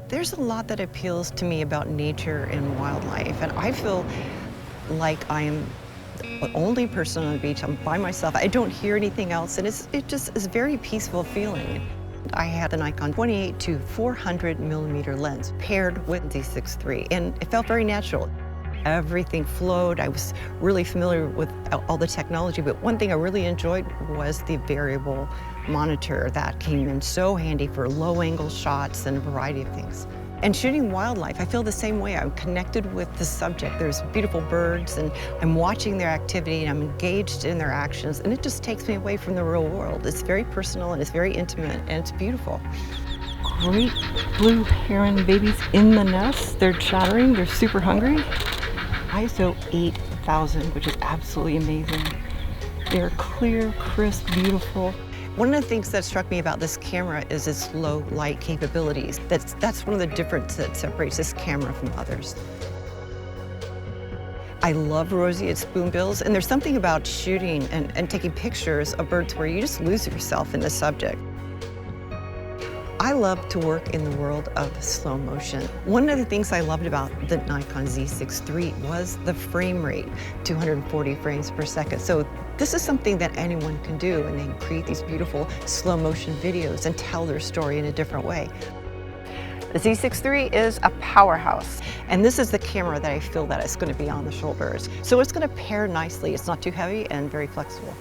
There's a lot that appeals to me about nature and wildlife, and I feel like I am the only person on the beach. I'm by myself. I don't hear anything else, and it just is a very peaceful feeling. I had the Nikon 28 to 400 millimeter lens paired with Z6III, and it felt very natural. Everything flowed. I was really familiar with all the technology, but one thing I really enjoyed was the variable monitor that came in so handy for low-angle shots and a variety of things. And shooting wildlife, I feel the same way. I'm connected with the subject. There's beautiful birds, and I'm watching their activity, and I'm engaged in their actions, and it just takes me away from the real world. It's very personal, and it's very intimate, and it's beautiful. Great blue heron babies in the nest. They're chattering, they're super hungry. ISO 8000, which is absolutely amazing. They're clear, crisp, beautiful. One of the things that struck me about this camera is its low light capabilities. That's one of the differences that separates this camera from others. I love roseate spoonbills, and there's something about shooting and taking pictures of birds where you just lose yourself in the subject. I love to work in the world of slow motion. One of the things I loved about the Nikon Z6III was the frame rate, 240 frames per second. So this is something that anyone can do, and they can create these beautiful slow motion videos and tell their story in a different way. The Z6III is a powerhouse, and this is the camera that I feel that it's going to be on the shoulders. So it's going to pair nicely. It's not too heavy and very flexible.